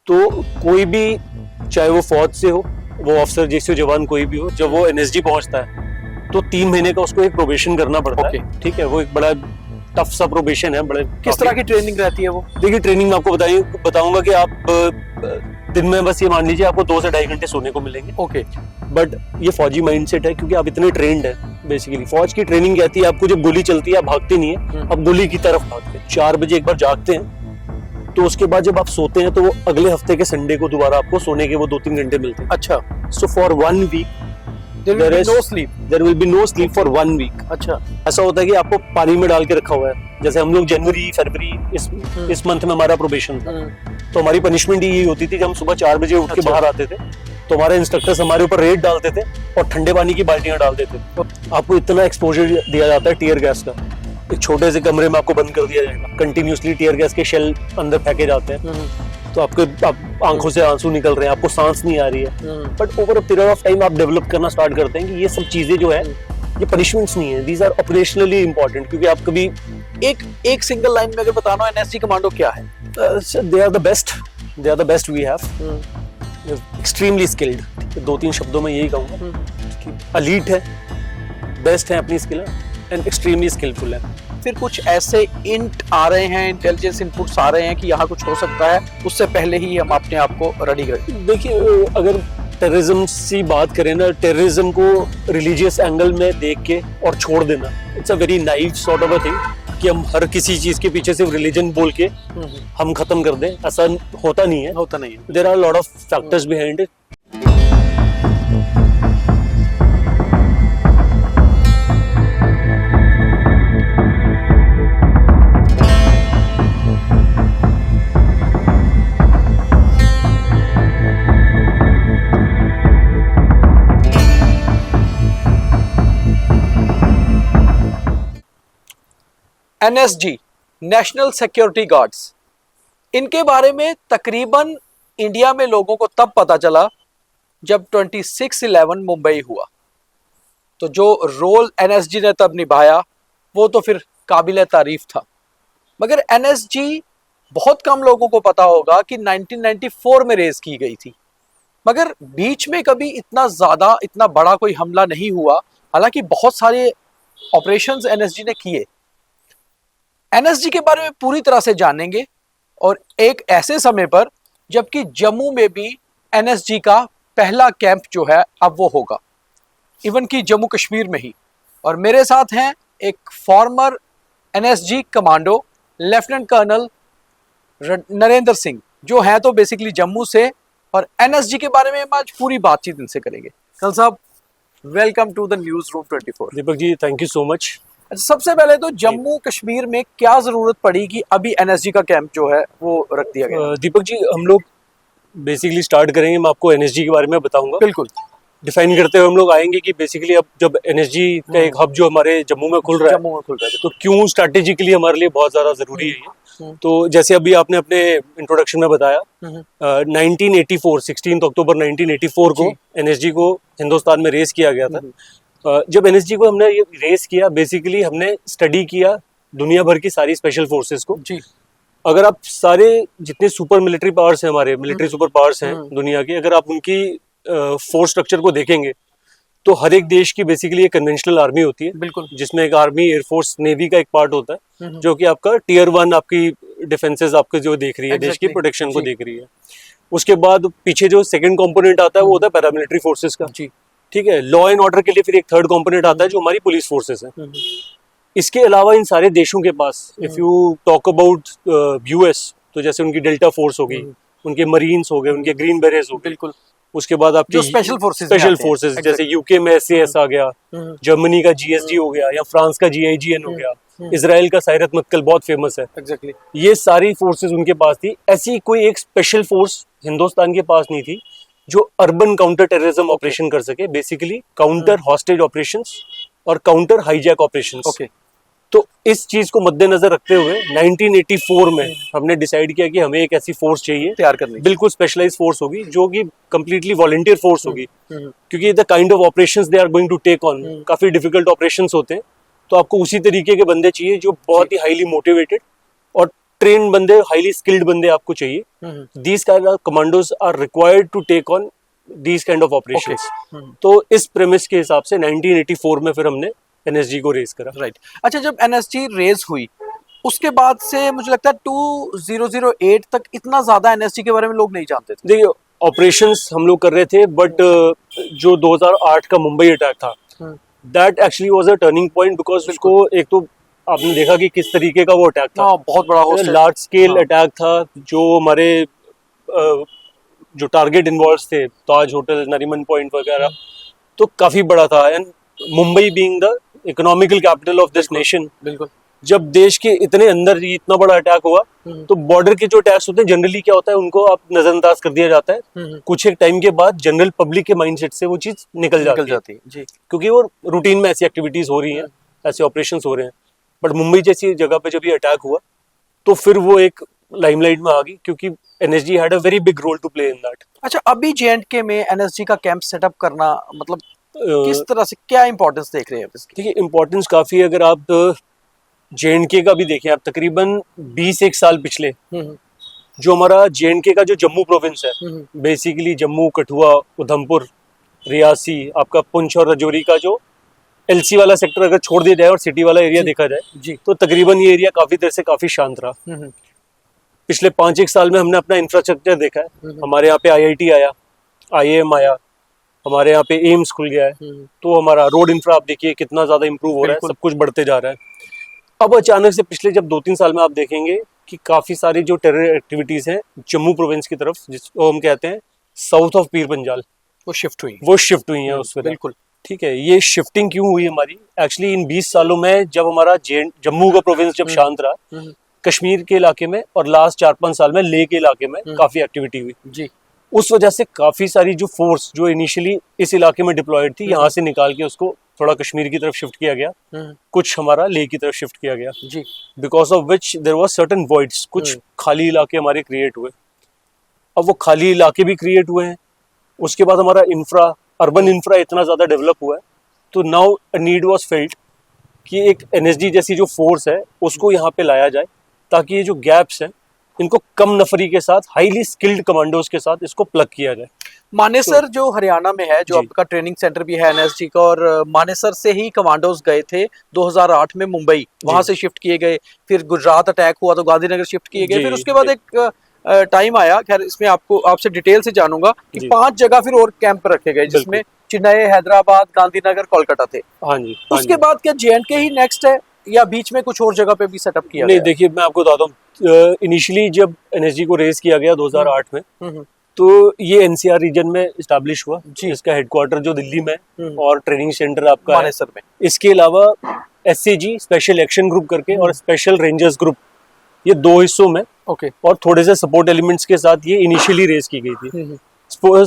तो कोई भी, चाहे वो फौज से हो, वो ऑफिसर जैसे जवान कोई भी हो, जब वो एनएसजी पहुंचता है तो 3 महीने का उसको एक प्रोबेशन करना पड़ता है। ठीक है, वो एक बड़ा टफ सा प्रोबेशन है। बड़े किस तरह की ट्रेनिंग रहती है वो? देखिए, ट्रेनिंग में आपको बताऊंगा कि आप दिन में बस ये मान लीजिए आपको 2 से 2.5 घंटे सोने को मिलेंगे। ओके। बट ये फौजी माइंडसेट है, क्योंकि आप इतने ट्रेंड है। बेसिकली फौज की ट्रेनिंग कहती है आपको जब गोली चलती है आप भागते नहीं है, आप गोली की तरफ भागते हैं। 4 बजे एक बार जागते हैं, तो उसके बाद जब आप सोते हैं तो वो अगले हफ्ते के संडे को दोबारा आपको सोने के वो 2-3 घंटे मिलते हैं। अच्छा। So for 1 week There will be no sleep. There will be no sleep for 1 week. अच्छा। ऐसा होता है कि आपको पानी में डाल के रखा हुआ है। जैसे हम लोग जनवरी फरवरी इस मंथ में हमारा प्रोबेशन था, तो हमारी पनिशमेंट यही होती थी कि हम सुबह 4 बजे उठ के बाहर आते थे, तो हमारे इंस्ट्रक्टर्स हमारे ऊपर रेड डालते थे और ठंडे पानी की बाल्टियां डाल देते थे। आपको इतना एक्सपोजर दिया जाता है टीयर गैस का, एक छोटे से कमरे में आपको बंद कर दिया जाएगा, कंटिन्यूसली टीयर गैस के शेल अंदर फेंके जाते हैं, तो आप आंखों से आंसू निकल रहे हैं, आपको सांस नहीं आ रही है। But over a period of time आप डेवलप करना स्टार्ट करते हैं कि ये सब चीजें जो है ये पनिशमेंट्स नहीं है, दीज आर ऑपरेशनली इंपॉर्टेंट। क्योंकि आप कभी एक सिंगल लाइन में अगर बताना हो एनएसजी कमांडो क्या है? They are the best we have, extremely skilled. 2-3 शब्दों में यही कहूंगा कि एलीट है, बेस्ट है अपनी स्किल एंड एक्सट्रीमली स्किलफुल है। फिर कुछ ऐसे इंट आ रहे हैं, इंटेलिजेंस इनपुट्स आ रहे हैं कि यहाँ कुछ हो सकता है, उससे पहले ही हम अपने आप को रेडी करें। देखिए, अगर टेररिज्म की बात करें ना, टेररिज्म को रिलीजियस एंगल में देख के और छोड़ देना, it's a very naive sort of a thing कि हम हर किसी चीज के पीछे सिर्फ रिलीजन बोल के हम खत्म कर दें, ऐसा होता नहीं है। There are lot of factors behind it. NSG, national security guards, इनके बारे में तकरीबन इंडिया में लोगों को तब पता चला जब 26/11 मुंबई हुआ। तो जो रोल एनएसजी ने तब निभाया वो तो फिर काबिल तारीफ था। मगर एनएसजी बहुत कम लोगों को पता होगा कि 1994 में रेज की गई थी, मगर बीच में कभी इतना बड़ा कोई हमला नहीं हुआ। हालांकि बहुत सारे ऑपरेशंस एनएसजी ने किए। एनएसजी के बारे में पूरी तरह से जानेंगे, और एक ऐसे समय पर जबकि जम्मू में भी एनएसजी का पहला कैंप जो है अब वो होगा, इवन कि जम्मू कश्मीर में ही। और मेरे साथ हैं एक former NSG commando lieutenant colonel Narendra Singh, जो हैं तो बेसिकली जम्मू से, और एनएसजी के बारे में हम आज पूरी बातचीत इनसे करेंगे। कर्नल साहब, welcome to the news room 24। Deepak ji, thank you so much. सबसे पहले तो जम्मू कश्मीर में क्या जरूरत पड़ी कि अभी एनएसजी का कैंप जो है वो रख दिया गया? दीपक जी, हम लोग बेसिकली स्टार्ट करेंगे, मैं आपको एनएसजी के बारे में बताऊंगा। बिल्कुल। डिफाइन करते हुए हम लोग आएंगे कि बेसिकली अब जब एनएसजी का एक हब जो हमारे जम्मू में खुल रहा है, तो क्यों स्ट्रैटेजिकली हमारे लिए बहुत ज्यादा जरूरी है ये। तो जैसे अभी आपने अपने इंट्रोडक्शन में बताया, 1984 16 अक्टूबर 1984 को एनएसजी को हिंदुस्तान में रेस किया गया था। जब एनएसजी को हमने ये रेस किया, बेसिकली हमने स्टडी किया दुनिया भर की सारी स्पेशल फोर्सेस को जी। अगर आप सारे जितने सुपर मिलिट्री पावर्स हैं, हमारे मिलिट्री सुपर पावर्स हैं दुनिया के, अगर आप उनकी फोर्स स्ट्रक्चर को देखेंगे तो हर एक देश की बेसिकली एक कन्वेंशनल आर्मी होती है, बिल्कुल, जिसमें एक आर्मी, एयरफोर्स, नेवी का एक पार्ट होता है, जो कि आपका टियर 1 आपकी डिफेंसेस आपके जो देख रही है, देश की प्रोटेक्शन को देख रही है। उसके बाद पीछे जो सेकंड कंपोनेंट आता है वो होता है पैरामिलिट्री फोर्सेस का जी। ठीक है, लॉ एंड ऑर्डर के लिए फिर एक थर्ड कंपोनेंट आता है जो हमारी पुलिस फोर्सेस है। इसके अलावा इन सारे देशों के पास, if you talk about US, तो जैसे उनकी डेल्टा फोर्स होगी, उनके मरीन्स हो गए, उनके ग्रीन बेरेज हो गए, बिल्कुल। उसके बाद आपकी स्पेशल फोर्सेस जैसे यूके में SAS आ गया, जर्मनी का GSG हो गया, या फ्रांस का GIGN हो गया, इजराइल का सायरत मक्कल बहुत फेमस है। एग्जैक्टली, ये सारी फोर्सेस उनके पास थी। ऐसी कोई एक स्पेशल फोर्स हिंदुस्तान के पास नहीं थी जो अर्बन काउंटर टेररिज्म ऑपरेशन कर सके, बेसिकली काउंटर हॉस्टेज ऑपरेशंस और काउंटर हाईजैक ऑपरेशंस। ओके, तो इस चीज को मद्देनजर रखते हुए 1984 में हमने डिसाइड किया कि हमें एक ऐसी फोर्स चाहिए तैयार करनी, बिल्कुल स्पेशलाइज्ड फोर्स होगी, जो कि कंप्लीटली वॉलंटियर फोर्स होगी, क्योंकि the kind of operations they are going to take on, काफी डिफिकल्ट ऑपरेशंस होते हैं, तो आपको उसी तरीके के बंदे चाहिए जो बहुत ही हाईली मोटिवेटेड और ट्रेन बंदे, हाईली स्किल्ड बंदे आपको चाहिए। These kind of commandos are required to take on these kind of operations. तो इस प्रेमिस के हिसाब से 1984 में फिर हमने एनएसजी को रेज करा। राइट। अच्छा, जब एनएसजी रेज हुई उसके बाद से मुझे लगता है 2008 तक इतना ज्यादा एनएसजी के बारे में लोग नहीं जानते थे। देखिए, ऑपरेशंस हम लोग कर रहे थे, बट जो 2008 का मुंबई अटैक था, that actually was a turning point, because उसको एक तो आपने देखा कि किस तरीके का वो अटैक था। बहुत बड़ा लार्ज स्केल अटैक था। जो हमारे जो टारगेट इन्वॉल्व थे, ताज होटल, नरीमन पॉइंट वगैरह, तो काफी बड़ा था। And Mumbai being the economical capital of this nation, बिल्कुल, जब देश के इतने अंदर ही इतना बड़ा अटैक हुआ, तो बॉर्डर के जो अटैक्स होते हैं जनरली क्या होता है, उनको आप नजरअंदाज कर दिया जाता है। कुछ एक टाइम के बाद जनरल पब्लिक के माइंडसेट से वो चीज निकल जाती है जी, क्योंकि वो रूटीन में ऐसी एक्टिविटीज हो रही हैं, ऐसे ऑपरेशंस हो रहे हैं। बट मुंबई जैसी जगह पे जब ये अटैक हुआ, तो फिर वो एक लाइमलाइट में आ गई, क्योंकि NSG had a very big role to play in that. अच्छा, अभी जेएंडके में एनएसजी का कैंप सेटअप करना, मतलब किस तरह से, क्या इंपॉर्टेंस देख रहे हैं इसकी? देखिए, इंपॉर्टेंस काफी है। अगर आप जेएंडके का भी देखें, आप तकरीबन 20 साल पिछले, जो हमारा जेएंडके का जो जम्मू प्रोविंस है, बेसिकली जम्मू, कठुआ, उधमपुर, रियासी, आपका पुंछ और राजौरी का जो एलसी वाला सेक्टर अगर छोड़ दिया जाए और सिटी वाला एरिया देखा जाए जी, तो तकरीबन ये एरिया काफी देर से काफी शांत रहा। पिछले 5-1 साल में हमने अपना इंफ्रास्ट्रक्चर देखा है। हमारे यहाँ पे आईआईटी आया, आईएएम आया, हमारे यहाँ पे एम्स खुल गया है, तो हमारा रोड इंफ्रा आप देखिए कितना ज्यादा इंप्रूव हो रहा है, सब कुछ बढ़ते जा रहा है। अब अचानक से पिछले जब 2-3 साल में आप देखेंगे कि काफी सारी जो टेरर एक्टिविटीज हैं जम्मू प्रोविंस की तरफ, जिसको हम कहते हैं साउथ ऑफ पीर पंजाल, वो शिफ्ट हुई है उस वजह। बिल्कुल ठीक है। ये शिफ्टिंग क्यों हुई हमारी? एक्चुअली इन 20 सालों में जब हमारा जम्मू का प्रोविंस जब शांत रहा, कश्मीर के इलाके में और लास्ट 4-5 साल में लेह के इलाके में काफी एक्टिविटी हुई जी। उस वजह से काफी सारी जो फोर्स जो इनिशियली इस इलाके में डिप्लॉयड थी, यहाँ से निकाल के उसको थोड़ा कश्मीर की तरफ शिफ्ट किया गया, कुछ हमारा लेह की तरफ शिफ्ट किया गया जी। Because of which there was certain voids, कुछ खाली इलाके हमारे क्रिएट हुए। अब वो खाली इलाके भी क्रिएट हुए हैं, उसके बाद हमारा इंफ्रा, अर्बन इंफ्रा इतना ज्यादा डेवलप हुआ है, तो now a need was felt कि एक एनएसजी जैसी जो फोर्स है उसको यहाँ पे लाया जाए, ताकि ये जो गैप्स हैं इनको कम नफरी के साथ, हाईली स्किल्ड कमांडोज के साथ इसको प्लग किया जाए। मानेसर जो हरियाणा में है, जो आपका ट्रेनिंग सेंटर भी है एनएसजी का, और मानेसर से ही कमांडोज गए थे 2008 में मुंबई, वहां से शिफ्ट किए गए। फिर गुजरात अटैक हुआ तो गांधीनगर शिफ्ट किए गए। फिर उसके बाद एक टाइम आया, खैर इसमें आपसे डिटेल से जानूंगा कि 5 जगह फिर और कैंप रखे गए, जिसमें चेन्नई, हैदराबाद, गांधीनगर, कोलकाता थे। हाँ जी। उसके बाद क्या जेएंडके ही नेक्स्ट है या बीच में कुछ और जगह पे भी सेटअप किया? नहीं, देखिए मैं आपको बताता हूँ, इनिशियली जब एनएसजी को रेज किया गया 2008 में, तो ये एनसीआर रीजन में इस्टेब्लिश हुआ जी। इसका हेडक्वार्टर जो दिल्ली में और ट्रेनिंग सेंटर आपका मानेसर में। इसके अलावा एसएजी, स्पेशल एक्शन ग्रुप करके, और स्पेशल रेंजर्स ग्रुप, ये 2 हिस्सों में और थोड़े से सपोर्ट एलिमेंट्स के साथ ये इनिशियली रेज की गई थी।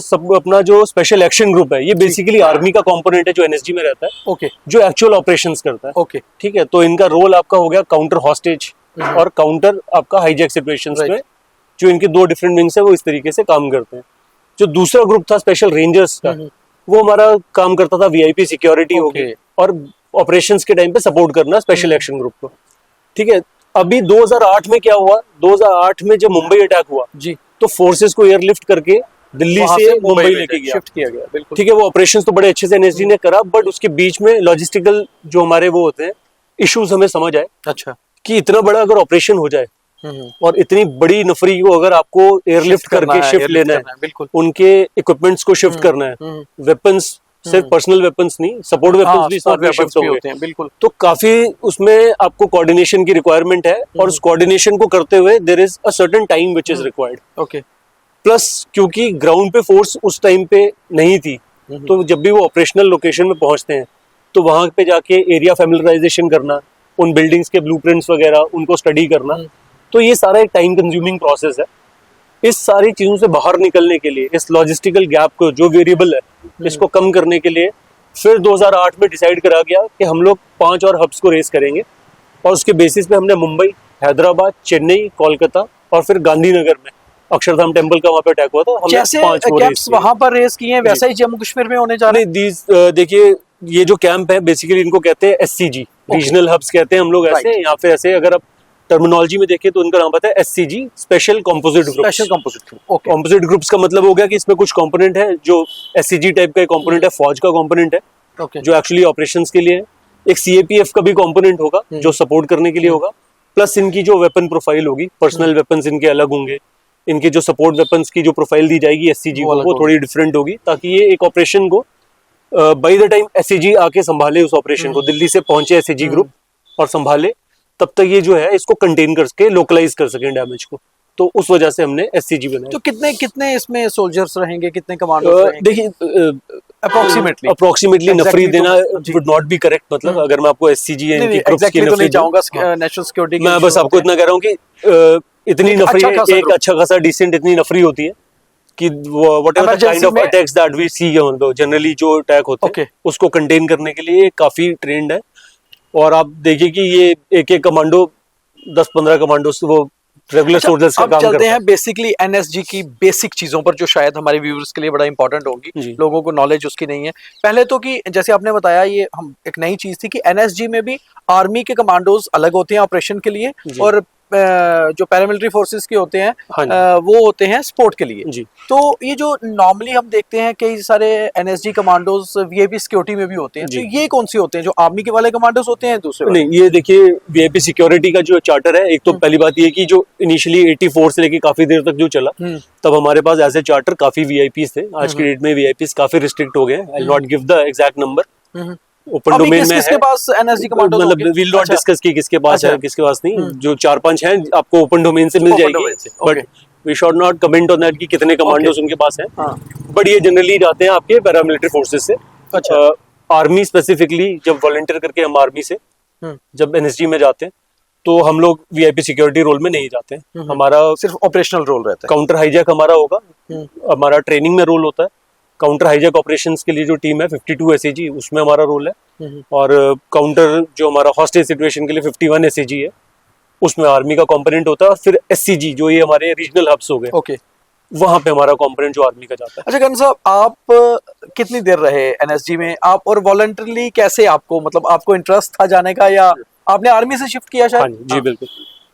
सब अपना जो स्पेशल एक्शन ग्रुप है, ये बेसिकली आर्मी का कंपोनेंट है जो एनएसजी में रहता है, जो एक्चुअल ऑपरेशंस करता है। ठीक है, तो इनका रोल आपका हो गया काउंटर हॉस्टेज और काउंटर आपका हाईजैक सिचुएशंस में। जो इनके 2 डिफरेंट विंग्स है वो इस तरीके से काम करते हैं। जो दूसरा ग्रुप था स्पेशल रेंजर्स का, वो हमारा काम करता था वीआईपी सिक्योरिटी होगी और ऑपरेशंस के टाइम पे सपोर्ट करना स्पेशल एक्शन ग्रुप को। ठीक है, अभी 2008 में क्या हुआ, 2008 में जब मुंबई अटैक हुआ जी, तो फोर्सेस को एयरलिफ्ट करके दिल्ली से मुंबई लेके गया, शिफ्ट किया गया। बिल्कुल ठीक है, वो ऑपरेशंस तो बड़े अच्छे से एनएसजी ने करा, बट उसके बीच में लॉजिस्टिकल जो हमारे वो होते हैं इश्यूज हमें समझ आए। अच्छा, कि इतना बड़ा अगर ऑपरेशन हो जाए और इतनी बड़ी नफरी को अगर आपको एयरलिफ्ट करके शिफ्ट लेना है, बिल्कुल उनके इक्विपमेंट्स को शिफ्ट करना है, वेपन्स, सिर्फ पर्सनल वेपन्स नहीं, सपोर्ट वेपन्स भी साथ में शिफ्ट होते हैं। बिल्कुल, तो काफी उसमें आपको कोऑर्डिनेशन की रिक्वायरमेंट है, और उस कोऑर्डिनेशन को करते हुए there is a certain time which is required. Okay, plus क्योंकि ग्राउंड पे फोर्स उस टाइम पे नहीं थी, तो जब भी वो ऑपरेशनल लोकेशन में पहुंचते हैं तो वहां पे जाके एरिया फैमिलियराइजेशन करना, उन बिल्डिंग्स के ब्लूप्रिंट्स वगैरह उनको स्टडी करना, तो ये सारा एक टाइम कंज्यूमिंग प्रोसेस है। इस सारी चीजों से बाहर निकलने के लिए, इस लॉजिस्टिकल गैप को जो वेरिएबल है इसको कम करने के लिए, फिर 2008 में डिसाइड करा गया कि हम लोग 5 और हब्स को रेस करेंगे, और उसके बेसिस पे हमने मुंबई, हैदराबाद, चेन्नई, कोलकाता और फिर गांधीनगर में अक्षरधाम टेम्पल का वहां पे अटैक हुआ था, हमने 5 कैंप्स वहां पर रेस किए हैं, वैसा ही जम्मू कश्मीर में होने जा रहे हैं। देखिए, ये जो कैंप है बेसिकली इनको कहते हैं एससीजी, रीजनल हब्स कहते हैं हम लोग ऐसे, या फिर ऐसे अगर आप टर्मिनोलॉजी में देखें तो उनका नाम पता है SCG, special composite group. Special composite group, okay. Composite groups का मतलब हो गया कि इसमें कुछ कंपोनेंट है जो SCG टाइप का कंपोनेंट है, फौज का कंपोनेंट है, ओके। जो एक्चुअली ऑपरेशंस के लिए है। एक CAPF का भी कंपोनेंट होगा जो सपोर्ट करने के लिए होगा, प्लस इनकी जो वेपन प्रोफाइल होगी, पर्सनल वेपन्स इनके अलग होंगे, इनके जो सपोर्ट वेपन्स की जो प्रोफाइल दी जाएगी SCG को वो थोड़ी डिफरेंट होगी, ताकि ये एक ऑपरेशन को बाय द टाइम SCG आके संभाले उस ऑपरेशन को, दिल्ली से पहुंचे SCG ग्रुप और संभाले, तब तक ये जो है इसको कंटेन करके लोकलाइज कर सकें डैमेज को। तो उस वजह से हमने SCG बनाया। तो कितने कितने इसमें सोल्जर्स रहेंगे, कितने कमांडोज रहेंगे? देखिए अप्रोक्सीमेटली नफरी देना वुड नॉट बी करेक्ट, मतलब अगर मैं आपको SCG या इनकी ग्रुप्स की तो नहीं नफरी जाऊंगा नेशनल सिक्योरिटी। मैं बस आपको इतना कह रहा हूँ कि इतनी नफरी एक अच्छा खासा डिसेंट इतनी नफरी होती है कि whatever the kind of attacks that we see generally जो अटैक होते हैं उसको कंटेन करने के लिए काफी ट्रेंड है। और आप देखिए कि ये एक कमांडो 10-15 कमांडो वो रेगुलर सोल्जर्स का काम चलते हैं बेसिकली NSG की बेसिक चीजों पर, जो शायद हमारे व्यूअर्स के लिए बड़ा इंपॉर्टेंट होगी, लोगों को नॉलेज उसकी नहीं है। पहले तो कि जैसे आपने बताया ये हम एक नई चीज थी कि NSG में भी आर्मी के कमांडोज अलग होते हैं ऑपरेशन के लिए, और जो पैरामिलिट्री फोर्सेस के होते हैं वो होते हैं स्पोर्ट के लिए। तो ये जो नॉर्मली हम देखते हैं कई सारे NSG कमांडोज VIP सिक्योरिटी में भी होते हैं, तो ये कौन से होते हैं, जो आर्मी के वाले कमांडोज होते हैं दूसरे? नहीं, ये देखिए VIP सिक्योरिटी का जो चार्टर है, एक तो पहली बात ये कि जो इनिशियली 84 से लेके काफी देर तक जो चला, तब हमारे पास एज ए चार्टर काफी VIPs थे। आज की डेट में VIPs काफी रिस्ट्रिक्ट हो गए। I not give the exact number, open domain में किसके पास NSG कमांडोज, मतलब विल नॉट डिस्कस की किसके पास है किसके पास नहीं, जो 4-5 हैं आपको ओपन डोमेन से मिल जाएगी, but we should not comment on that कि कितने कमांडोज उनके पास हैं। बट ये जनरली जाते हैं आपके पैरामिलिट्री फोर्सेस से। आर्मी स्पेसिफिकली जब वॉलंटियर करके हम आर्मी से जब NSG में जाते हैं तो हम लोग VIP सिक्योरिटी रोल में नहीं जाते हैं, हमारा सिर्फ ऑपरेशनल रोल रहता है। काउंटर हाईजैक हमारा होगा, हमारा ट्रेनिंग में रोल होता है। काउंटर हाईजैक ऑपरेशंस के लिए जो टीम है 52 SAG, उसमें हमारा रोल है, और काउंटर जो हमारा हॉस्टेज सिचुएशन के लिए 51 SAG है, उसमें आर्मी का कंपोनेंट होता है। और फिर SCG जो ये हमारे रीजनल हब्स हो गए, वहां पे हमारा कंपोनेंट जो आर्मी का जाता है। अच्छा गन साहब, आप कितनी देर रहे NSG में, आप और वॉलंटरली कैसे, आपको मतलब आपको इंटरेस्ट था जाने का या आपने आर्मी से शिफ्ट किया शायद? हाँ जी बिल्कुल।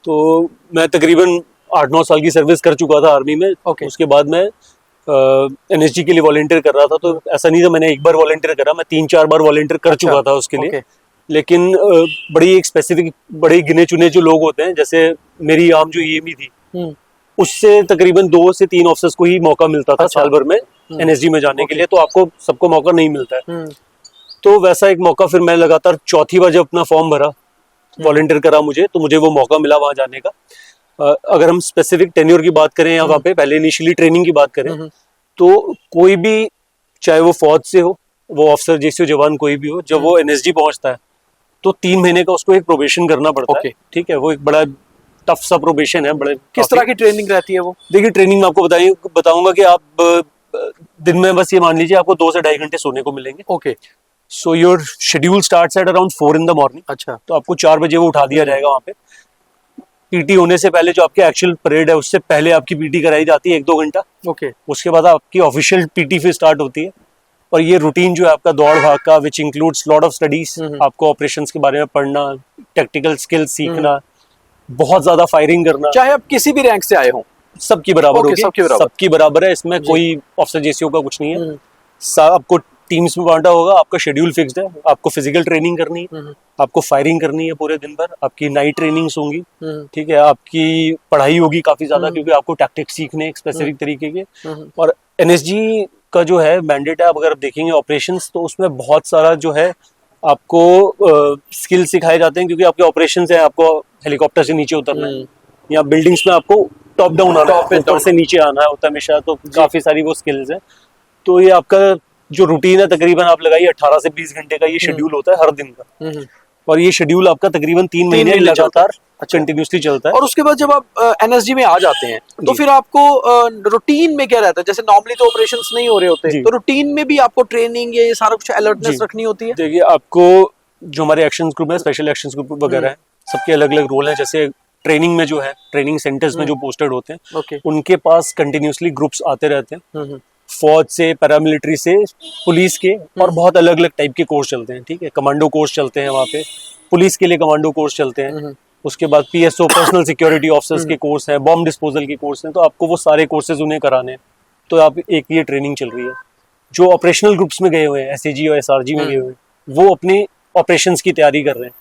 तो मैं तकरीबन 8-9 साल की सर्विस कर चुका था आर्मी में। उसके बाद मैं NSG के लिए वॉलंटियर कर रहा था, तो ऐसा नहीं था मैंने एक बार वॉलंटियर करा, मैं 3-4 बार वॉलंटियर कर चुका था उसके लिए। लेकिन बड़ी एक स्पेसिफिक बड़े गिने चुने जो लोग होते हैं, जैसे मेरी आम जो EME थी, उससे तकरीबन 2 से 3 ऑफिसर्स को ही मौका मिलता था साल भर में NSG में जाने के लिए, तो आपको सबको मौका नहीं मिलता है। तो वैसा एक मौका फिर मैं लगातार 4थी बार जब अपना फॉर्म भरा, वॉलंटियर करा मुझे, तो मुझे वो मौका मिला वहां जाने का। अगर हम स्पेसिफिक टेन्योर की बात करें या वहाँ पे पहले इनिशियली ट्रेनिंग की बात करें, तो कोई भी चाहे वो फौज से हो, वो ऑफिसर जैसे जवान कोई भी हो, जब वो NSG पहुंचता है तो 3 महीने का उसको एक प्रोबेशन करना पड़ता है। ठीक है, वो एक बड़ा टफ सा प्रोबेशन है। बड़े किस तरह की ट्रेनिंग रहती है वो? देखिए, ट्रेनिंग में आपको बताऊंगा कि आप दिन में बस ये मान लीजिए आपको 2 से 2.5 घंटे सोने को मिलेंगे। So your schedule starts at around 4 in the morning। अच्छा, तो आपको 4 बजे वो उठा दिया जाएगा। वहाँ पे PT होने से पहले जो आपके एक्चुअल परेड है उससे पहले आपकी PT कराई जाती है 1-2 घंटा। उसके बाद आपकी ऑफिशियल PT फिर स्टार्ट होती है, और ये रूटीन जो है आपका दौड़ भाग का, which includes lot of studies, आपको ऑपरेशंस के बारे में पढ़ना, टेक्निकल स्किल्स सीखना, बहुत ज्यादा फायरिंग करना, चाहे आप किसी भी रैंक से आए हो, सबकी बराबर होगी, सबकी बराबर है, इसमें कोई ऑफिसर जेसीओ का कुछ नहीं है। आपको टीम्स में बांटा होगा, आपका शेड्यूल फिक्स्ड है, आपको फिजिकल ट्रेनिंग करनी है, आपको फायरिंग करनी है पूरे दिन भर, आपकी नाइट ट्रेनिंग्स होंगी, ठीक है, आपकी पढ़ाई होगी काफी ज्यादा, क्योंकि आपको टैक्टिक्स सीखने एक स्पेसिफिक तरीके के। और NSG का जो है मैंडेट है, अगर आप देखेंगे ऑपरेशंस, तो उसमें बहुत सारा जो है आपको स्किल सिखाए जाते हैं, क्योंकि आपके ऑपरेशंस है, आपको हेलीकॉप्टर से नीचे उतरना है, या बिल्डिंग्स में आपको टॉप डाउन आना है, ऊपर से नीचे आना होता है हमेशा, तो काफी सारी वो स्किल्स है। तो ये आपका जो रूटीन है तकरीबन आप लगाइए 18 से 20 घंटे का ये शेड्यूल होता है हर दिन का, और ये शेड्यूल आपका तकरीबन 3 महीने लगातार कंटिन्यूसली चलता है। और उसके बाद जब आप NSG में आ जाते हैं तो फिर आपको रूटीन में क्या रहता है? जैसे नॉर्मली तो ऑपरेशंस नहीं हो रहे होते, तो रूटीन में भी आपको ट्रेनिंग ये सारा कुछ अलर्टनेस रखनी होती है? देखिए, आपको जो हमारे एक्शन ग्रुप है, स्पेशल एक्शन ग्रुप वगैरह है, सबके अलग अलग रोल है। जैसे ट्रेनिंग में जो है, ट्रेनिंग सेंटर्स में जो पोस्टेड होते हैं, उनके पास कंटिन्यूसली ग्रुप्स आते रहते हैं, फौज से, पैरामिलिट्री से, पुलिस के, और बहुत अलग अलग टाइप के कोर्स चलते हैं। ठीक है, कमांडो कोर्स चलते हैं वहाँ पे, पुलिस के लिए कमांडो कोर्स चलते हैं, उसके बाद PSO पर्सनल सिक्योरिटी ऑफिसर्स के कोर्स हैं, बॉम्ब डिस्पोजल के कोर्स हैं, तो आपको वो सारे कोर्सेज उन्हें कराने हैं। तो आप एक ये ट्रेनिंग चल रही है। जो ऑपरेशनल ग्रुप्स में गए हुए हैं, SAG और SRG में गए हुए हैं, वो अपनी ऑपरेशंस की तैयारी कर रहे हैं।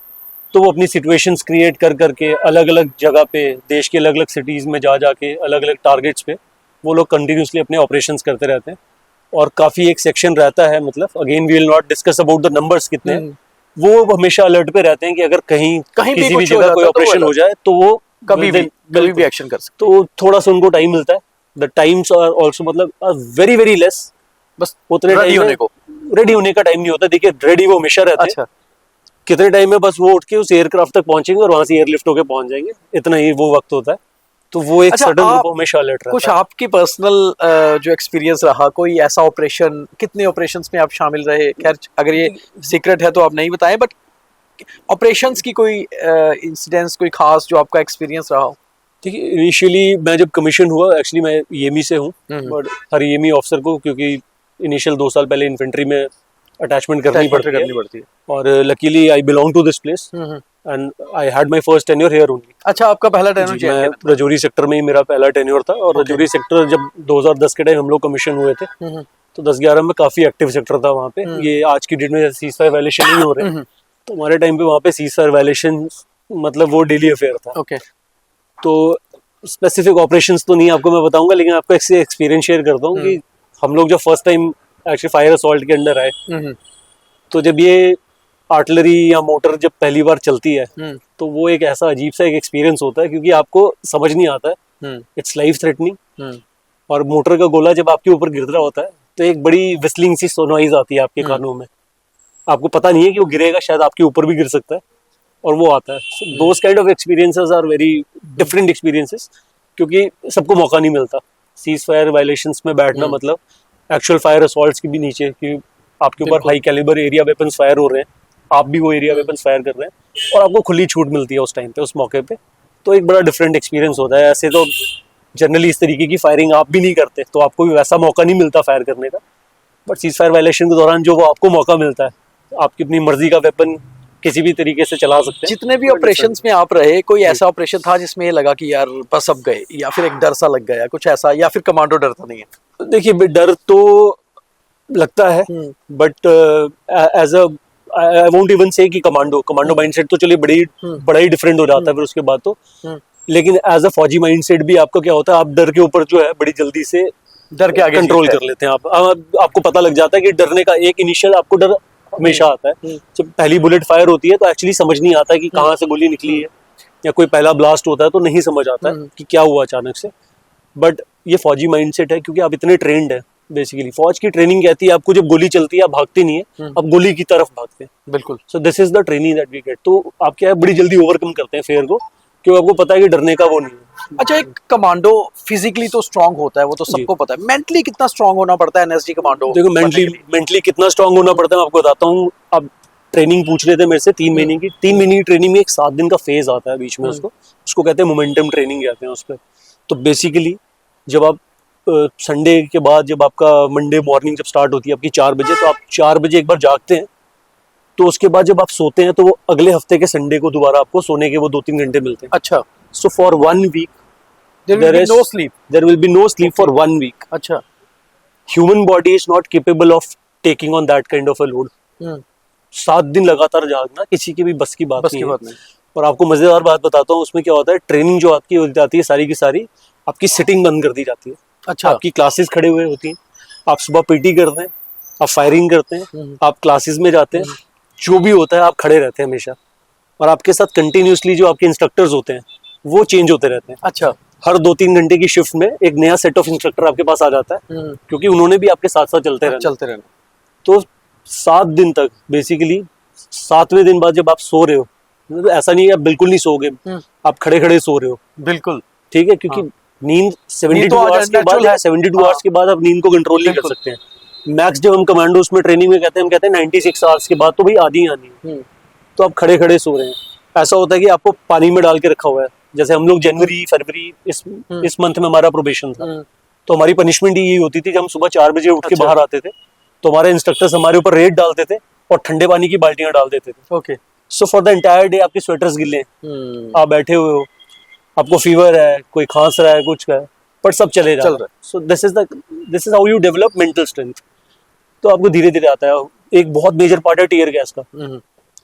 तो वो अपनी सिचुएशंस क्रिएट कर करके अलग अलग जगह पे, देश के अलग अलग सिटीज़ में जा जाके अलग अलग टारगेट्स पे वो लोग कंटिन्यूसली अपने ऑपरेशंस करते रहते हैं। और काफ़ी एक सेक्शन रहता है, मतलब again we will not discuss about the numbers कितने हैं, वो हमेशा अलर्ट पे रहते हैं कि अगर कहीं किसी भी जगह कोई ऑपरेशन हो जाए तो वो कभी भी एक्शन कर सकते। तो थोड़ा सा उनको टाइम मिलता है। द टाइम्स आर ऑल्सो मतलब वेरी वेरी लेस, बस उतने रेडी होने का टाइम नहीं होता। देखिए रेडी वो हमेशा रहते हैं। अच्छा। कितने टाइम में बस वो उठ के उस एयरक्राफ्ट तक पहुंचेंगे और वहां से एयरलिफ्ट होके पहुंच जाएंगे, इतना ही वो वक्त होता है। तो वो एक सडन ग्रुप हमेशा अलर्ट रहता है। कुछ आपकी पर्सनल जो एक्सपीरियंस रहा, कोई ऐसा ऑपरेशन, कितने ऑपरेशंस में आप शामिल रहे? खैर अगर ये सीक्रेट है तो आप नहीं बताएं, बट ऑपरेशंस की कोई इंसिडेंट्स, कोई खास जो आपका एक्सपीरियंस रहा हो? ठीक है, इनिशियली मैं जब कमीशन हुआ, एक्चुअली मैं ईएमई से हूँ, बट हर ईएमई ऑफिसर को क्योंकि इनिशियल 2 साल पहले इन्फेंट्री में अटैचमेंट करनी पड़ती है। और luckily I belong to this place and I had my first tenure here only. अच्छा, आपका पहला टेन्योर मैं रजौरी सेक्टर में ही मेरा पहला टेन्योर था। और रजौरी सेक्टर जब 2010 के टाइम हम लोग कमीशन हुए थे तो 10-11 में काफी एक्टिव सेक्टर था वहाँ पे। ये आज की डेट में सीज फायर वायलेशन नहीं हो रहे, तो हमारे टाइम पे वहाँ पे सीज फायर वायलेशन मतलब वो डेली अफेयर था। ओके। तो स्पेसिफिक ऑपरेशंस तो नहीं आपको मैं बताऊंगा, लेकिन आपको एक एक्सपीरियंस शेयर करता हूँ कि हम लोग जब first time actually fire assault के अंडर आए, तो जब ये आर्टिलरी या मोटर जब पहली बार चलती है तो वो एक ऐसा अजीब सा एक एक्सपीरियंस होता है, क्योंकि आपको समझ नहीं आता है, इट्स लाइफ थ्रेटनिंग। और मोटर का गोला जब आपके ऊपर गिर रहा होता है तो एक बड़ी विस्लिंग सी नॉइज आती है आपके कानों में। आपको पता नहीं है कि वो गिरेगा, शायद आपके ऊपर भी गिर सकता है, और वो आता है। Those kind of experiences are very different experiences, क्योंकि सबको मौका नहीं मिलता सीज फायर वायलेशंस में बैठना, मतलब एक्चुअल फायर असॉल्ट्स के भी नीचे, कि आपके ऊपर high calibre area weapons fire हो रहे हैं, आप भी वो एरिया वेपन्स फायर कर रहे हैं, और आपको खुली छूट मिलती है उस टाइम पे, उस मौके पे। तो एक बड़ा डिफरेंट एक्सपीरियंस होता है। ऐसे तो जनरली इस तरीके की फायरिंग आप भी नहीं करते, तो आपको भी वैसा मौका नहीं मिलता फायर करने का। बट सीज फायर वायलेशन के दौरान जो वो आपको मौका मिलता है, आपकी अपनी मर्जी का वेपन किसी भी तरीके से चला सकते हैं। जितने भी ऑपरेशंस में आप रहे, कोई ऐसा ऑपरेशन था जिसमें ये लगा कि यार बस अब गए, या फिर एक डर सा लग गया कुछ ऐसा, या फिर कमांडो डरता नहीं है? देखिए डर तो लगता है, but as a I won't even say कि कमांडो माइंडसेट तो चलिए बड़ा ही डिफरेंट हो जाता है फिर उसके बाद तो। लेकिन एज अ फौजी माइंडसेट भी आपका क्या होता है, आप डर के ऊपर जो है बड़ी जल्दी से डर के आगे कंट्रोल कर लेते हैं। आपको पता लग जाता है कि डरने का एक इनिशियल आपको डर हमेशा आता है। जब पहली बुलेट फायर होती है तो एक्चुअली समझ नहीं आता कि कहाँ से गोली निकली है, या कोई पहला ब्लास्ट होता है तो नहीं समझ आता है कि क्या हुआ अचानक से। बट ये फौजी माइंडसेट है, क्योंकि आप इतने ट्रेंड है। बेसिकली फौज की ट्रेनिंग कहती है आपको जब गोली चलती है आप भागते नहीं है, आप गोली की तरफ भागते हैं। बिल्कुल। So this is the training that we get. तो आप क्या है, बड़ी जल्दी ओवरकम करते हैं फेयर को, क्योंकि आपको पता है कि डरने का वो नहीं है। अच्छा, एक कमांडो फिजिकली तो स्ट्रांग होता है, वो तो सबको पता है। मेंटली कितना स्ट्रांग होना पड़ता है एनएसजी कमांडो? देखो मेंटली कितना स्ट्रांग होना पड़ता है मैं आपको बताता हूँ। आप ट्रेनिंग पूछ रहे थे मेरे से 3 महीने की। 3 महीने की ट्रेनिंग में एक 7 दिन का फेज आता है बीच में, उसको कहते हैं मोमेंटम ट्रेनिंग कहते हैं उस पर। तो बेसिकली जब आप संडे के बाद, जब आपका मंडे मॉर्निंग जब स्टार्ट होती है आपकी 4 बजे, तो आप 4 बजे एक बार जागते हैं, तो उसके बाद जब आप सोते हैं तो वो अगले हफ्ते के संडे को दोबारा आपको सोने के वो 2-3 घंटे मिलते हैं। अच्छा। So for 1 week there will be no sleep for 1 week. अच्छा। Human body is not capable of taking on that kind of a load. 7 दिन लगातार जागना किसी के भी बस की बात नहीं है। और आपको मजेदार बात बताता हूँ, उसमें क्या होता है, ट्रेनिंग जो आपकी हो जाती है सारी की सारी, आपकी सिटिंग बंद कर दी जाती है। अच्छा। आपकी क्लासेस खड़े हुए होती हैं, आप सुबह पीटी करते हैं, आप फायरिंग करते हैं, आप क्लासेस में जाते हैं, जो भी होता है आप खड़े रहते हैं हमेशा। और आपके साथ कंटिन्यूसली जो आपके इंस्ट्रक्टर्स होते हैं वो चेंज होते रहते हैं। अच्छा। हर 2-3 घंटे की शिफ्ट में एक नया सेट ऑफ इंस्ट्रक्टर आपके पास आ जाता है, क्योंकि उन्होंने भी आपके साथ साथ चलते रहना। तो 7 दिन तक बेसिकली, 7वें दिन बाद जब आप सो रहे हो, तो ऐसा नहीं है आप बिल्कुल नहीं सोओगे, आप खड़े खड़े सो रहे हो। बिल्कुल ठीक है, क्योंकि नींद 72 आवर्स के बाद, 72 आवर्स के बाद आप नींद को कंट्रोल नहीं कर सकते हैं। मैक्स जब हम कमांडोज में ट्रेनिंग में कहते हैं 96 आवर्स के बाद तो भाई आधी है। तो आप खड़े खड़े सो रहे हैं। ऐसा होता है कि आपको पानी में डाल के रखा हुआ है। जैसे हम लोग जनवरी फरवरी इस मंथ में हमारा प्रोबेशन था, तो हमारी पनिशमेंट यही होती थी कि हम सुबह 4 बजे उठ के बाहर आते थे, तो हमारे इंस्ट्रक्टर्स हमारे ऊपर रेत डालते थे और ठंडे पानी की बाल्टियां डाल देते थे। Okay. So for the entire day आपके स्वेटर्स गिले हैं, आप बैठे हुए हो, आपको फीवर है, कोई खांस रहा है, कुछ का है, पर सब चले जा रहा है। सो this is how you develop mental strength. तो आपको धीरे धीरे आता है। एक बहुत मेजर पार्ट है टीयर गैस का।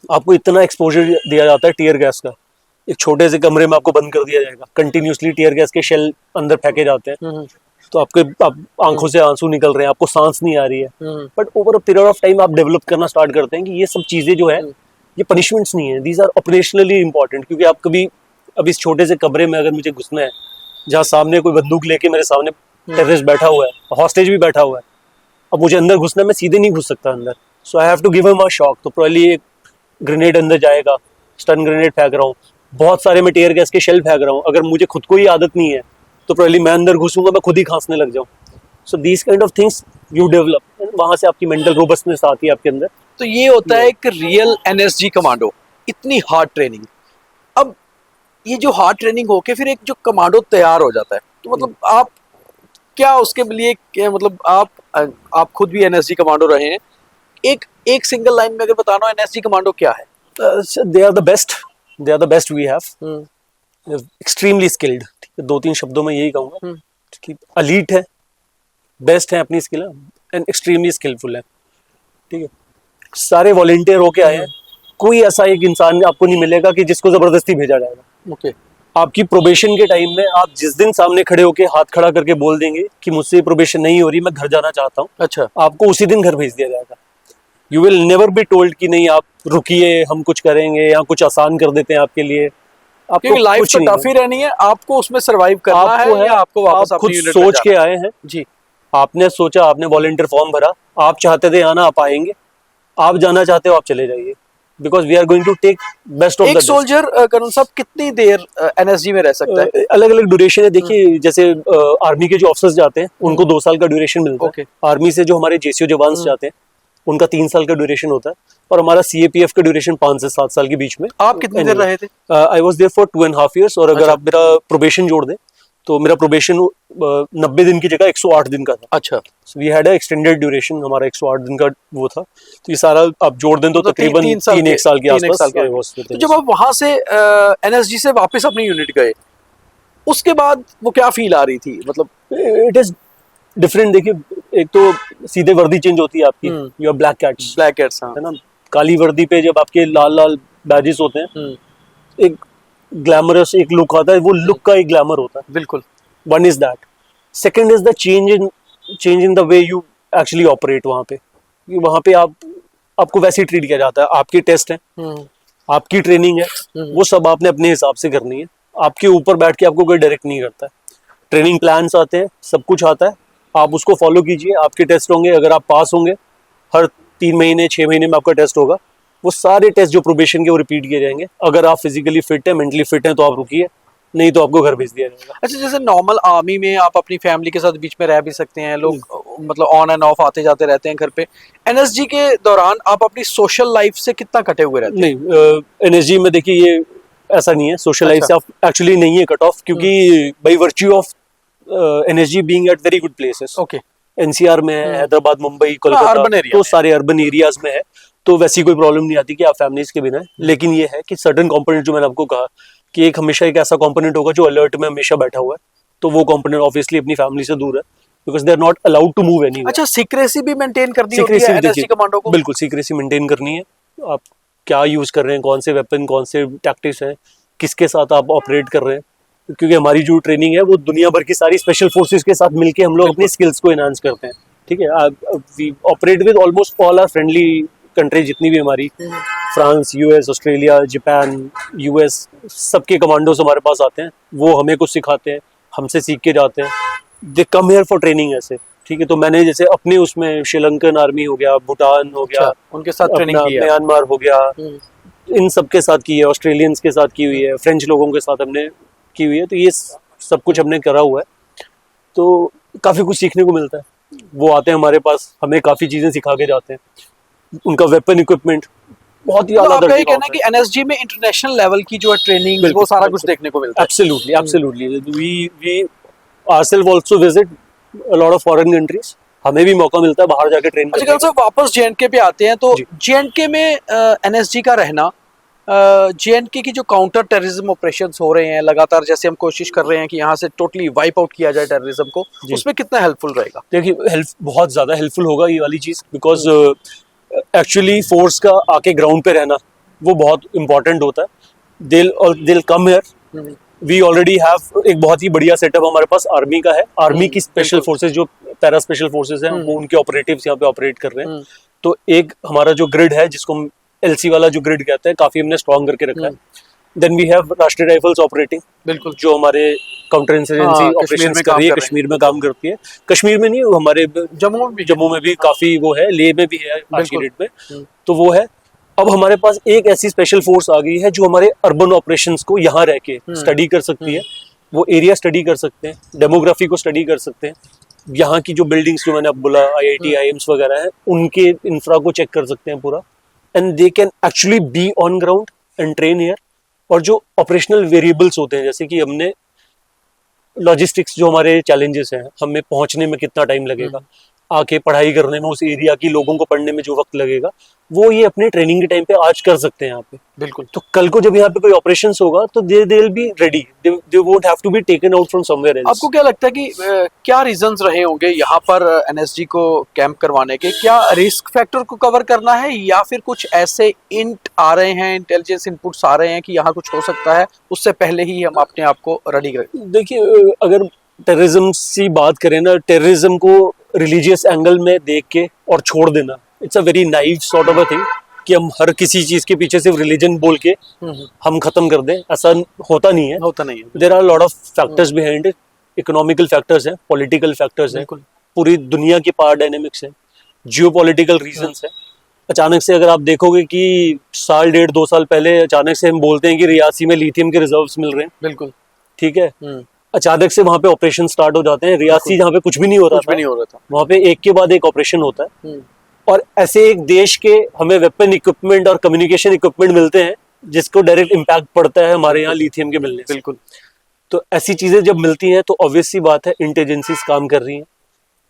आपको इतना एक्सपोजर दिया जाता है टीयर गैस का, एक छोटे से कमरे में आपको बंद कर दिया जाएगा, कंटिन्यूसली टीयर गैस के शेल अंदर फेंके जाते हैं, तो आपके आंखों से आंसू निकल रहे हैं, आपको सांस नहीं आ रही है, but over a period of time आप डेवलप करना स्टार्ट करते हैं कि ये सब चीजें जो है ये पनिशमेंट्स नहीं है, दीज आर ऑपरेशनली इंपॉर्टेंट। क्योंकि आप कभी अब इस छोटे से कमरे में अगर मुझे घुसना है, जहाँ सामने कोई बंदूक लेके मेरे सामने टेररिस्ट बैठा हुआ है, हॉस्टेज भी बैठा हुआ है, अब मुझे अंदर घुसना है, मैं सीधे नहीं घुस सकता अंदर, so I have to give him a shock. तो प्रॉब्ली एक ग्रेनेड अंदर जाएगा, स्टन ग्रेनेड फेंक रहा हूँ, बहुत सारे मैं टीयर गैस के शेल फेंक रहा हूँ, अगर मुझे खुद को ही आदत नहीं है तो प्रॉब्ली मैं अंदर घुसूंगा, मैं खुद ही खांसने लग जाऊँ। So these kind of things you develop, वहां से आपकी मेंटल रोबस्टनेस आती है आपके अंदर। तो ये होता है एक रियल एनएसजी कमांडो, इतनी हार्ड ट्रेनिंग। अब ये जो हार्ड ट्रेनिंग होके फिर एक जो कमांडो तैयार हो जाता है, तो मतलब आप क्या उसके लिए क्या, मतलब आप खुद भी एनएसजी कमांडो रहे हैं, एक सिंगल लाइन में अगर बताना हो एनएसजी कमांडो क्या है? They are the best we have, extremely skilled. ठीक है, 2-3 शब्दों में यही कहूंगा कि एलीट है, बेस्ट है अपनी स्किल एंड एक्सट्रीमली स्किलफुल है। ठीक है, सारे वॉलंटियर होके आए हैं, कोई ऐसा एक इंसान आपको नहीं मिलेगा कि जिसको जबरदस्ती भेजा जाएगा। ओके, आपकी प्रोबेशन के टाइम में आप जिस दिन सामने खड़े होके हाथ खड़ा करके बोल देंगे कि मुझसे प्रोबेशन नहीं हो रही, मैं घर जाना चाहता हूँ, अच्छा, आपको उसी दिन घर भेज दिया जाएगा। You will never be told कि नहीं आप रुकिए, हम कुछ करेंगे या कुछ आसान कर देते हैं आपके लिए। क्योंकि लाइफ तो टफ ही रहनी है, आपको उसमें सरवाइव करना है या आपको वापस आप खुद अपनी यूनिट में सोच के जाना आए हैं जी। आपने सोचा, आपने वॉलंटियर फॉर्म भरा, आप चाहते थे आना, आप आएंगे, आप जाना चाहते हो आप चले जाइए, because we are going to take best of the एक सोल्जर करुण साहब कितनी देर एनएसजी में रह सकता है? अलग अलग ड्यूरेशन है। देखिए जैसे आर्मी के जो ऑफिसर्स जाते हैं उनको 2 साल का ड्यूरेशन मिलता है। आर्मी से जो हमारे जेसीओ जवान्स जाते हैं उनका 3 साल का ड्यूरेशन होता है, और हमारा सीएपीएफ का ड्यूरेशन 5 से 7 साल के बीच में। आप कितनी देर रहे थे? I was there for 2.5 years, और अगर आप मेरा प्रोबेशन जोड़ दें तो मेरा प्रोबेशन 90 दिन की जगह 108 दिन का था। अच्छा, we had a extended duration, हमारा 108 दिन का वो था। तो ये सारा आप जोड़ दें तो तकरीबन 3 साल के आसपास। तो जब आप वहां से एनएसजी से वापस अपनी यूनिट गए, उसके बाद वो क्या फील आ रही थी? मतलब इट इज डिफरेंट। देखिए, एक तो सीधे वर्दी चेंज होती है आपकी, यू आर ब्लैक कैट्स, है ना। काली वर्दी पे जब आपके लाल लाल बैजेस होते हैं, एक ग्लैमरस एक लुक आता है, वो लुक का एक ग्लैमर होता है। बिल्कुल, one is that. Second is the change in the way you actually operate. वहां पे आपको वैसे ही ट्रीट किया जाता है। आपके टेस्ट हैं, आपकी ट्रेनिंग है, वो सब आपने अपने हिसाब से करनी है। आपके ऊपर बैठ के आपको कोई डायरेक्ट नहीं करता है। ट्रेनिंग प्लान्स आते हैं, सब कुछ आता है, आप उसको फॉलो कीजिए। आपके टेस्ट होंगे, अगर आप पास होंगे, हर 3 महीने 6 महीने में आपका टेस्ट होगा, वो सारे टेस्ट जो प्रोबेशन के वो रिपीट किए जाएंगे। अगर आप फिजिकली फिट है, मेंटली फिट है, तो आप रुकिए, नहीं तो आपको घर भेज दिया जाएगा। अच्छा, जैसे नॉर्मल आर्मी में आप अपनी फैमिली के साथ बीच में रह भी सकते हैं, लोग मतलब ऑन एंड ऑफ आते जाते रहते हैं घर पे। एनएसजी के दौरान आप अपनी सोशल लाइफ से कितना कटे हुए रहते हैं? नहीं, एनएसजी में देखिए ये ऐसा नहीं है, सोशल लाइफ से आप एक्चुअली नहीं है कट ऑफ, क्योंकि by virtue of NSG being at very good places. Okay, NCR में है, हैदराबाद, मुंबई, कोलकाता, तो सारे अर्बन एरियाज में है, तो वैसी कोई प्रॉब्लम नहीं आती कि आप फैमिलीज के बिना है। लेकिन ये है कि सर्टेन कंपोनेंट, जो मैंने आपको कहा कि एक हमेशा एक ऐसा कंपोनेंट होगा जो अलर्ट में हमेशा बैठा हुआ है, तो वो कंपोनेंट ऑब्वियसली अपनी फैमिली से दूर है, because they are not allowed to move anywhere. अच्छा, सीक्रेसी भी मेंटेन करनी होती है एनएसजी कमांडो को? बिल्कुल, सीक्रेसी मेंटेन करनी है। आप क्या यूज कर रहे हैं, कौन से वेपन, कौन से टैक्टिक्स हैं, किसके साथ आप ऑपरेट कर रहे हैं, क्योंकि हमारी जो ट्रेनिंग है वो दुनिया भर की सारी स्पेशल फोर्सेस के साथ मिलके हम लोग अपनी स्किल्स को एनहांस करते हैं। ठीक है, we operate with almost all our friendly country, जितनी भी हमारी, France, US, Australia, Japan, US, सबके कमांडोज हमारे पास आते हैं, वो हमें कुछ सिखाते हैं, हमसे सीख के जाते हैं। दे कम हियर फॉर ट्रेनिंग ऐसे। ठीक है, तो मैंने जैसे अपने उसमें श्रीलंकन आर्मी हो गया, भूटान हो गया, उनके साथ ट्रेनिंग की है, म्यांमार हो गया, इन सब के साथ की है, ऑस्ट्रेलियंस के साथ की हुई है, फ्रेंच लोगों के साथ हमने की हुई है। तो ये सब कुछ हमने करा हुआ है, तो काफी कुछ सीखने को मिलता है। वो आते हैं हमारे पास, हमें काफी चीजें सिखा के जाते हैं। उनका वेपन इक्विपमेंट बहुत ही तो आपका ये कहना है कि एनएसजी में इंटरनेशनल लेवल की जो ट्रेनिंग, वो सारा कुछ देखने को मिलता है? Absolutely, absolutely. We ourselves also visit a lot of foreign countries, हमें भी मौका मिलता है बाहर जाके ट्रेन करने का। अच्छा, वापस जेएनके पे आते हैं, तो जेएनके में एनएसजी का रहना JNK की जो काउंटर टेररिज्म ऑपरेशंस हो रहे हैं लगातार, जैसे हम कोशिश कर रहे हैं कि यहाँ से टोटली वाइप आउट किया जाए टेररिज्म को, उसमें कितना हेल्पफुल रहेगा? देखिए हेल्प बहुत ज्यादा हेल्पफुल होगा ये वाली चीज, बिकॉज एक्चुअली फोर्स का आके ग्राउंड पे रहना वो बहुत इंपॉर्टेंट होता है। दिल come here, we already have एक बहुत ही बढ़िया सेटअप हमारे पास आर्मी का है। आर्मी की स्पेशल फोर्सेज जो पैरा स्पेशल फोर्सेज हैं वो उनके ऑपरेटिव्स यहाँ पे ऑपरेट कर रहे हैं। तो एक हमारा जो ग्रिड है जिसको हम LC वाला जो ग्रिड कहते हैं, काफी हमने स्ट्रॉन्ग करके रखा है। देन वी हैव राष्ट्रीय राइफल्स ऑपरेटिंग, बिल्कुल, जो हमारे काउंटर इंसर्जेंसी ऑपरेशंस कर रही है, कश्मीर में काम करती है। कश्मीर में नहीं, हमारे जम्मू में भी काफी वो है, लेह में भी है आज की डेट में, तो वो है। अब हमारे पास एक ऐसी स्पेशल फोर्स आ गई है जो हमारे अर्बन ऑपरेशंस को यहाँ रह के स्टडी कर सकती है। वो एरिया स्टडी कर सकते हैं, डेमोग्राफी को स्टडी कर सकते हैं, यहाँ की जो बिल्डिंग्स जो मैंने अब बोला IIT IIMs वगैरह है उनके इंफ्रा को चेक कर सकते हैं पूरा, and they can actually be on ground and train here. और जो ऑपरेशनल वेरिएबल्स होते हैं, जैसे कि हमने लॉजिस्टिक्स, जो हमारे चैलेंजेस हैं, हमें पहुंचने में कितना टाइम लगेगा, आके पढ़ाई करने में, उस एरिया की लोगों को पढ़ने में जो वक्त लगेगा, वो ये अपने ट्रेनिंग के टाइम पे आज कर सकते हैं यहाँ पे। बिल्कुल। तो कल को जब यहाँ पे कोई ऑपरेशंस होगा तो they will be ready, they won't have to be taken out from somewhere else. आपको क्या लगता है कि क्या रीजंस रहे होंगे यहाँ पर NSG को कैंप करवाने के? क्या रिस्क फैक्टर को कवर करना है, या फिर कुछ ऐसे इंट आ रहे हैं, इंटेलिजेंस इनपुट्स आ रहे हैं कि यहाँ कुछ हो सकता है, उससे पहले ही हम अपने आप को रेडी करें? देखिए, अगर टेररिज्म की बात करें ना, टेररिज्म को रिलीजियस एंगल में देख के और छोड़ देना, it's a very naive sort of a thing कि हम हर किसी चीज के पीछे सिर्फ रिलीजन बोल के हम खत्म कर दें, ऐसा होता नहीं है। There are lot of factors behind it. Economical factors हैं, पॉलिटिकल फैक्टर्स हैं, पूरी दुनिया की पावर डायनेमिक्स है, जियोपॉलिटिकल रीजंस है। अचानक से अगर आप देखोगे कि साल 1.5-2 साल पहले अचानक से हम बोलते हैं कि रियासी में लिथियम के रिजर्व्स मिल रहे हैं, बिल्कुल ठीक है, अचानक से वहां पे ऑपरेशन स्टार्ट हो जाते हैं। रियासी जहाँ पे कुछ भी नहीं हो रहा था, वहां पे एक के बाद एक ऑपरेशन होता है। और ऐसे एक देश के हमें वेपन इक्विपमेंट और कम्युनिकेशन इक्विपमेंट मिलते हैं जिसको डायरेक्ट इम्पैक्ट पड़ता है हमारे यहाँ लिथियम के मिलने से। बिल्कुल। तो ऐसी चीजें जब मिलती हैं तो ऑब्वियस सी बात है इंटेलिजेंसीज काम कर रही हैं,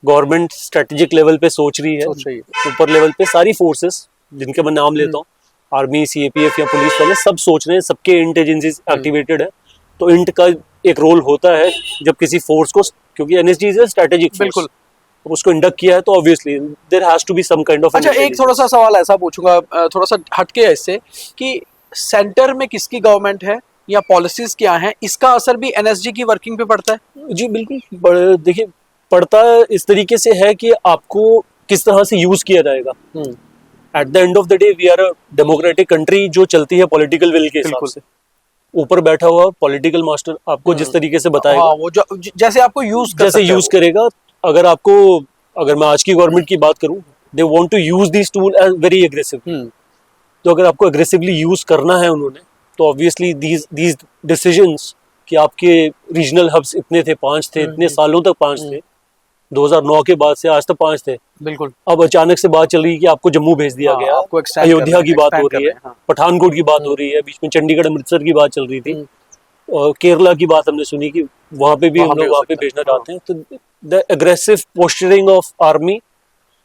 गवर्नमेंट स्ट्रेटेजिक लेवल पे सोच रही है, ऊपर लेवल पे सारी फोर्सेस जिनके मैं नाम लेता हूँ, आर्मी, CAPF या पुलिस वाले, सब सोच रहे हैं, सबके इंटेलिजेंसीज एक्टिवेटेड है। तो इंट का एक रोल होता है जब किसी फोर्स को, क्योंकि NSG इज स्ट्रेटेजिक, बिल्कुल, उसको इंडक्ट किया है तो obviously there has to be some kind of. अच्छा, एक थोड़ा सा सवाल ऐसा पूछूंगा, थोड़ा सा हटके है इससे, कि सेंटर में किसकी गवर्नमेंट है या पॉलिसीज क्या हैं, इसका असर भी NSG की वर्किंग पे पड़ता है? जी बिल्कुल, देखिए पड़ता इस तरीके से है कि आपको किस तरह से यूज किया जाएगा। At the end of the day we are a democratic country जो चलती है पॉलिटिकल विल के हिसाब से। ऊपर बैठा हुआ पॉलिटिकल मास्टर आपको जिस तरीके से बताएगा, वो जैसे आपको यूज करेगा। अगर मैं आज की गवर्नमेंट की बात करूं, they want to use this tool as very aggressive. तो अगर आपको एग्रेसिवली यूज करना है उन्होंने, तो ऑब्वियसली दीज डिसीजंस कि आपके रीजनल हब्स इतने थे, 5 थे, इतने सालों तक 5 थे, 2009 के बाद से आज तक 5 थे, बिल्कुल। अब अचानक से बात चल रही है कि आपको जम्मू भेज दिया गया, अयोध्या की बात हो रही है, पठानकोट की बात हो रही है, बीच में चंडीगढ़ अमृतसर की बात चल रही थी, और केरला की बात हमने सुनी कि वहां पे भी हम लोग वहां पे भेजना चाहते हैं। तो the aggressive posturing of army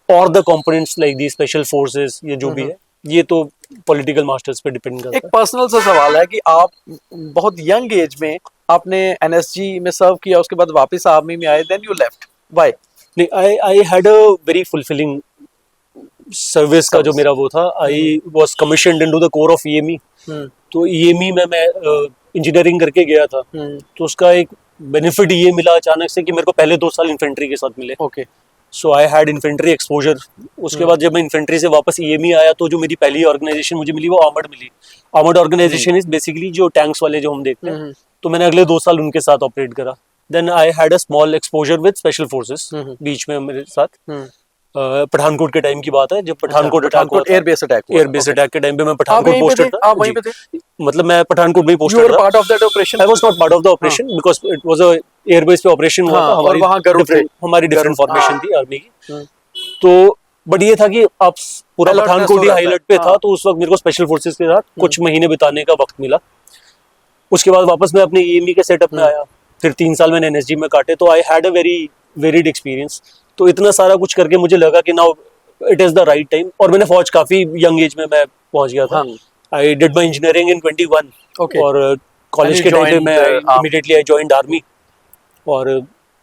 और the components like the special forces, ये जो भी है, ये तो पॉलिटिकल मास्टर्स पे डिपेंड करता है। एक पर्सनल सा सवाल है कि आप बहुत यंग एज में आपने NSG में सर्व किया, उसके बाद वापस आर्मी में आए, देन यू लेफ्ट, व्हाई? नहीं, I had a very fulfilling service का जो मेरा वो था। I was commissioned into the corps of EME। तो EME में मैं इंजीनियरिंग करके गया था, तो उसका एक बेनिफिट ये मिला अचानक से कि मेरे को पहले 2 साल इन्फेंट्री के साथ मिले। Okay, so I had infantry exposure. उसके बाद जब मैं इन्फेंट्री से वापस EME आया तो जो मेरी पहली ऑर्गेनाइजेशन मुझे मिली वो आर्मर्ड मिली। आर्मर्ड ऑर्गेनाइजेशन इज बेसिकली जो टैंक्स वाले जो हम देखते हैं, तो मैंने अगले 2 साल उनके साथ ऑपरेट करा। Then I had a small exposure with special forces बीच में मेरे साथ। पठानकोट के टाइम की बात है, जब पठानकोट एयरबेस अटैक के टाइम पे मैं पठानकोट पोस्टेड था। आप वहीं पे थे? मतलब मैं पठानकोट में ही पोस्टेड था। Part of that operation? I was not part of the operation because it was a airbase पे ऑपरेशन हुआ था। हमारी डिफरेंट फॉर्मेशन थी आर्मी की। तो बट ये था कि आप पूरा पठानकोट ही हाईलाइट पे था, तो उस वक्त मेरे को स्पेशल फोर्सेस के साथ कुछ महीने बिताने का वक्त मिला। उसके बाद वापस मैं अपने EME के सेटअप में आया, फिर 3 साल मैंने NSG में काटे। तो I had a very varied experience. तो इतना सारा कुछ करके मुझे लगा कि now it is the right time. और मैंने फौज काफी यंग एज में मैं पहुंच गया था। I did my engineering in 21 Okay. और कॉलेज And के you टाइम पे joined मैं the army. Immediately I joined army और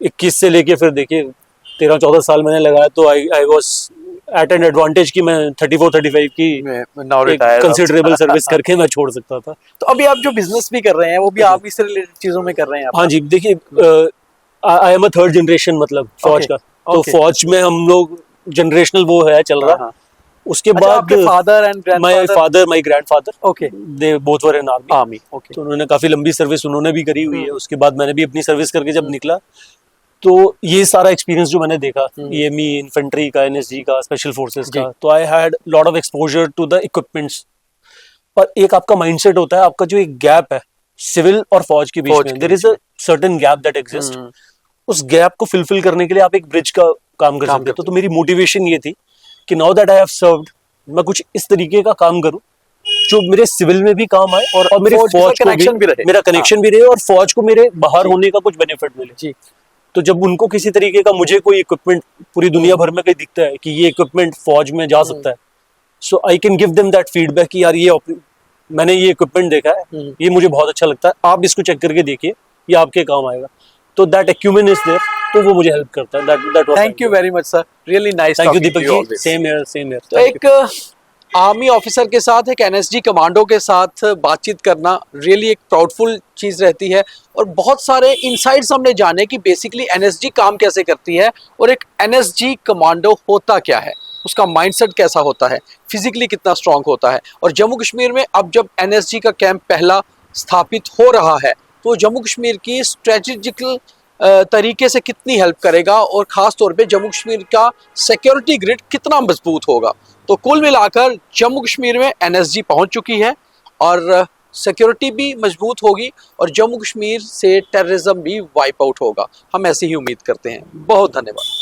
21 से लेके फिर देखिए 13-14 साल मैंने लगाया तो I was at an advantage कि मैं 34-35 की नाउ रिटायर्ड कंसिडरेबल सर्विस करके मैं छोड़ सकता था। तो अभी आप जो बिजनेस भी कर रहे हैं वो भी आर्मी से रिलेटेड चीजों में कर रहे हैं आप? हाँ जी, देखिए I am a third generation मतलब फौज Okay, का, तो okay. फौज में हम लोग जनरेशनल वो है चल रहा। हाँ। उसके अच्छा, बाद आपके father and my grandfather? Father my grandfather okay, they both were in army. Army, okay. तो उन्होंने काफी लंबी सर्विस उन्होंने भी करी हुई है। उसके बाद मैंने भी अपनी सर्विस करके जब निकला तो ये सारा एक्सपीरियंस जो मैंने देखा ईएमई, इन्फेंट्री का, एनएसजी का, स्पेशल फोर्सेस का, तो I had lot of exposure to the equipments. पर एक आपका माइंडसेट होता है, आपका जो एक गैप है सिविल और फौज के बीच में, there is a certain gap that exist. उस गैप को फिलफिल करने के लिए आप एक ब्रिज का काम कर सकते हो। तो मेरी मोटिवेशन ये थी कि now that I have served, मैं कुछ इस तरीके का काम करूं जो मेरे सिविल में भी काम आए और मेरे फौज के फौज साथ को connection भी रहे। मेरा कनेक्शन भी रहे और फौज को मेरे बाहर होने का कुछ बेनिफिट मिले जी। तो जब उनको किसी तरीके का, मुझे कोई इक्विपमेंट पूरी दुनिया भर में कहीं दिखता है कि ये इक्विपमेंट फौज में जा सकता है, so I can give them that feedback कि यार ये मैंने ये इक्विपमेंट देखा है, ये मुझे बहुत अच्छा लगता है, आप इसको चेक करके देखिए, ये आपके काम आएगा। तो दैट एक्यूमेन इज देयर, तो वो मुझे हेल्प करता है। That thank you very much sir, really nice. Thank you Deepak ji, same here, same here. तो एक आर्मी ऑफिसर के साथ, एक एनएसजी कमांडो के साथ बातचीत करना रियली एक प्राउडफुल चीज़ रहती है और बहुत सारे इनसाइट्स हमने जाने कि बेसिकली एनएसजी काम कैसे करती है और एक एनएसजी कमांडो होता क्या है, उसका माइंडसेट कैसा होता है, फिजिकली कितना स्ट्रांग होता है। और जम्मू कश्मीर में अब जब एनएसजी का कैंप पहला स्थापित हो रहा है तो जम्मू कश्मीर की स्ट्रेटेजिकल तरीके से कितनी हेल्प करेगा और ख़ास तौर पे जम्मू कश्मीर का सिक्योरिटी ग्रिड कितना मजबूत होगा। तो कुल मिलाकर जम्मू कश्मीर में एनएसजी पहुंच चुकी है और सिक्योरिटी भी मजबूत होगी और जम्मू कश्मीर से टेररिज्म भी वाइप आउट होगा। हम ऐसी ही उम्मीद करते हैं। बहुत धन्यवाद।